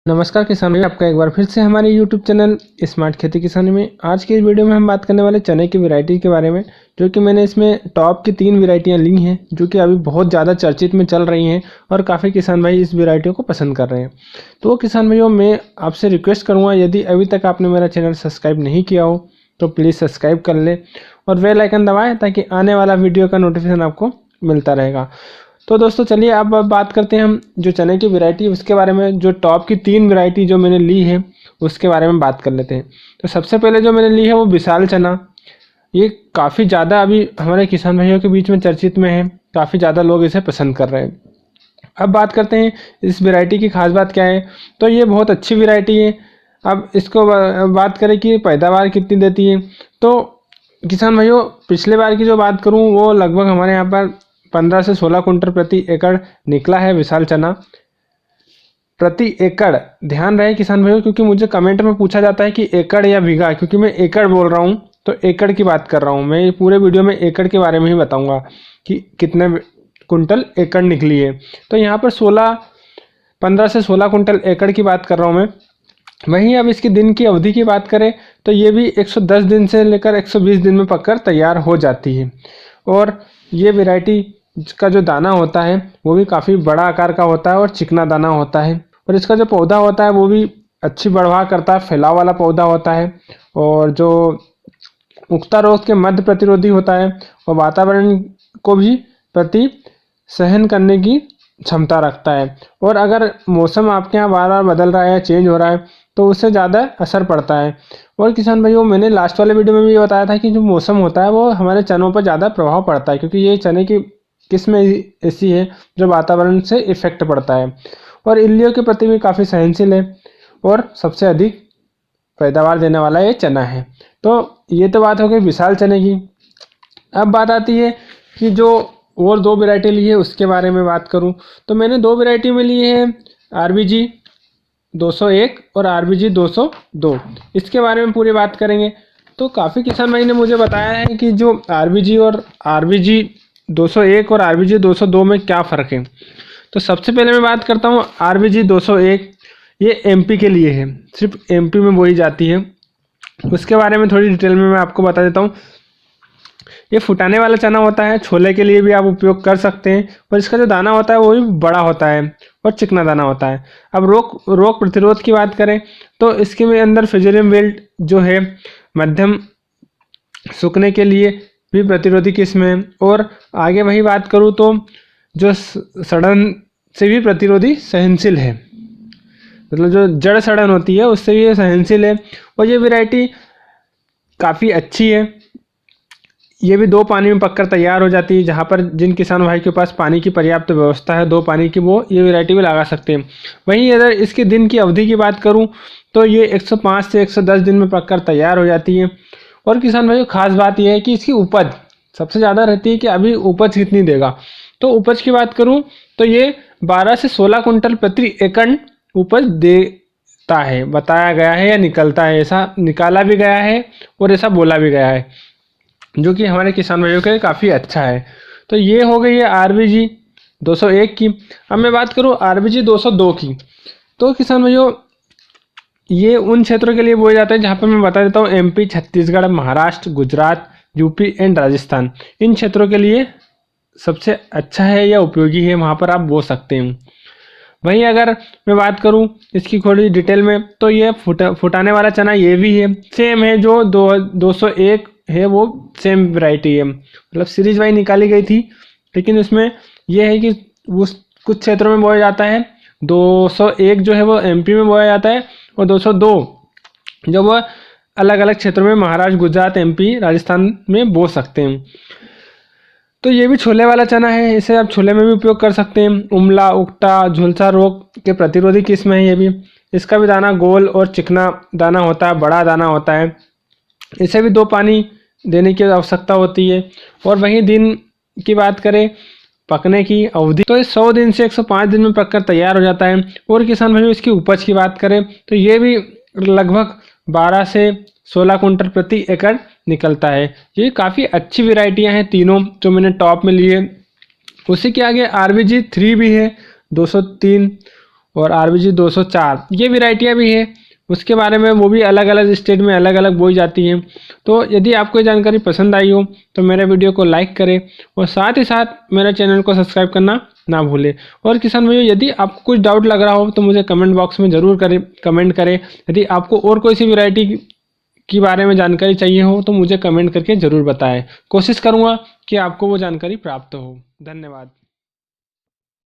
नमस्कार किसान भाई, आपका एक बार फिर से हमारे YouTube चैनल स्मार्ट खेती किसानी में। आज की इस वीडियो में हम बात करने वाले चने की वैरायटी के बारे में, जो कि मैंने इसमें टॉप की 3 वैरायटियां ली हैं, जो कि अभी बहुत ज़्यादा चर्चित में चल रही हैं और काफ़ी किसान भाई इस वैरायटियों को पसंद कर रहे हैं। तो किसान भाइयों, मैं आपसे रिक्वेस्ट करूँगा, यदि अभी तक आपने मेरा चैनल सब्सक्राइब नहीं किया हो तो प्लीज़ सब्सक्राइब कर लें और बेल आइकन दबाएँ, ताकि आने वाला वीडियो का नोटिफिकेशन आपको मिलता रहेगा। तो दोस्तों चलिए अब बात करते हैं हम जो चने की वैरायटी उसके बारे में। जो टॉप की 3 वैरायटी जो मैंने ली है उसके बारे में बात कर लेते हैं। तो सबसे पहले जो मैंने ली है वो विशाल चना। ये काफ़ी ज़्यादा अभी हमारे किसान भाइयों के बीच में चर्चित में है, काफ़ी ज़्यादा लोग इसे पसंद कर रहे हैं। अब बात करते हैं इस वैरायटी की खास बात क्या है। तो ये बहुत अच्छी वैरायटी है। अब इसको बात करें कि पैदावार कितनी देती है, तो किसान भाइयों पिछले बार की जो बात करूं वो लगभग हमारे यहाँ पर 15 से 16 कुंटल प्रति एकड़ निकला है विशाल चना। प्रति एकड़ ध्यान रहे किसान भाइयों, क्योंकि मुझे कमेंट में पूछा जाता है कि एकड़ या बीघा, क्योंकि मैं एकड़ बोल रहा हूँ तो एकड़ की बात कर रहा हूँ। मैं पूरे वीडियो में एकड़ के बारे में ही बताऊँगा कि कितने कुंटल एकड़ निकली है। तो यहाँ पर 15 से 16 कुंटल एकड़ की बात कर रहा हूँ मैं। वहीं अब इसकी दिन की अवधि की बात करें तो ये भी 110 दिन से लेकर 120 दिन में पककर तैयार हो जाती है। और ये वैरायटी का जो दाना होता है वो भी काफ़ी बड़ा आकार का होता है और चिकना दाना होता है। और इसका जो पौधा होता है वो भी अच्छी बढ़वा करता है, फैलाव वाला पौधा होता है और जो उगता रोग के मध्य प्रतिरोधी होता है और वातावरण को भी प्रति सहन करने की क्षमता रखता है। और अगर मौसम आपके यहाँ बार बार बदल रहा है, चेंज हो रहा है, तो उससे ज़्यादा असर पड़ता है। और किसान भाइयों, मैंने लास्ट वाले वीडियो में भी बताया था कि जो मौसम होता है वो हमारे चनों पर ज़्यादा प्रभाव पड़ता है, क्योंकि ये चने की किस्म ऐसी है जो वातावरण से इफेक्ट पड़ता है। और इल्लियों के प्रति भी काफ़ी सहनशील है और सबसे अधिक पैदावार देने वाला ये चना है। तो ये तो बात हो गई विशाल चने की। अब बात आती है कि जो और 2 वैरायटी ली है उसके बारे में बात करूं, तो मैंने 2 वैरायटी में ली है RBG 201 और RBG 202। इसके बारे में पूरी बात करेंगे। तो काफ़ी किसान भाई ने मुझे बताया है कि जो RBG और RBG 201 और RBG 202 में क्या फ़र्क है। तो सबसे पहले मैं बात करता हूँ RBG 201। ये MP के लिए है, सिर्फ MP में बोई जाती है। उसके बारे में थोड़ी डिटेल में मैं आपको बता देता हूँ। ये फुटाने वाला चना होता है, छोले के लिए भी आप उपयोग कर सकते हैं। और इसका जो दाना होता है वो भी बड़ा होता है और चिकना दाना होता है। अब रोग प्रतिरोध की बात करें तो इसके में अंदर फिजोरियम बेल्ट जो है मध्यम सूखने के लिए भी प्रतिरोधी किस्म है। और आगे वही बात करूँ तो जो सड़न से भी प्रतिरोधी सहनशील है, मतलब जो जड़ सड़न होती है उससे भी ये सहनशील है। और ये वैरायटी काफ़ी अच्छी है। ये भी 2 पानी में पककर तैयार हो जाती है। जहाँ पर जिन किसान भाई के पास पानी की पर्याप्त व्यवस्था है 2 पानी की, वो ये वैरायटी भी लगा सकते हैं। वहीं अगर इसके दिन की अवधि की बात करूं तो ये 105 से 110 दिन में पककर तैयार हो जाती है। और किसान भाइयों, खास बात यह है कि इसकी उपज सबसे ज़्यादा रहती है कि अभी उपज कितनी देगा। तो उपज की बात करूँ तो ये 12 से 16 कुंटल प्रति एकड़ उपज देता है, बताया गया है या निकलता है। ऐसा निकाला भी गया है और ऐसा बोला भी गया है, जो कि हमारे किसान भाइयों के लिए काफ़ी अच्छा है। तो ये हो गई है RBG 201 की। अब मैं बात करूँ RBG 202 की। तो किसान भाइयों, ये उन क्षेत्रों के लिए बोया जाता है जहाँ पर मैं बता देता हूँ MP, Chhattisgarh, Maharashtra, Gujarat, UP and Rajasthan. इन क्षेत्रों के लिए सबसे अच्छा है या उपयोगी है, वहाँ पर आप बो सकते हैं। वहीं अगर मैं बात करूं इसकी थोड़ी डिटेल में तो ये फुटाने वाला चना ये भी है, सेम है। जो 201 है वो सेम वैरायटी है, मतलब सीरीज वाइज निकाली गई थी। लेकिन उसमें यह है कि उस कुछ क्षेत्रों में बोया जाता है। 201 जो है वो MP में बोया जाता है और 202 जो वो अलग अलग क्षेत्रों में महाराष्ट्र, गुजरात, MP, राजस्थान में बो सकते हैं। तो ये भी छोले वाला चना है, इसे आप छोले में भी उपयोग कर सकते हैं। उमला, उकटा, झुलसा रोग के प्रतिरोधी किस्म है ये भी। इसका भी दाना गोल और चिकना दाना होता है, बड़ा दाना होता है। इसे भी 2 पानी देने की आवश्यकता होती है। और वहीं दिन की बात करें पकने की अवधि, तो ये 100 दिन से 105 दिन में पककर तैयार हो जाता है। और किसान भाइयों, इसकी उपज की बात करें तो ये भी लगभग 12 से 16 कुंटल प्रति एकड़ निकलता है। ये काफ़ी अच्छी वैरायटियां हैं तीनों जो मैंने टॉप में ली है। उसी के आगे RBG 3 भी है 203 और RBG 204 ये वैरायटियाँ भी है उसके बारे में, वो भी अलग अलग स्टेट में अलग अलग बोई जाती हैं। तो यदि आपको ये जानकारी पसंद आई हो तो मेरे वीडियो को लाइक करें और साथ ही साथ मेरे चैनल को सब्सक्राइब करना ना भूलें। और किसान भाइयों, यदि आपको कुछ डाउट लग रहा हो तो मुझे कमेंट बॉक्स में ज़रूर कमेंट करें। यदि आपको और कोई सी वैरायटी के बारे में जानकारी चाहिए हो तो मुझे कमेंट करके ज़रूर बताएं। कोशिश करूँगा कि आपको वो जानकारी प्राप्त हो। धन्यवाद।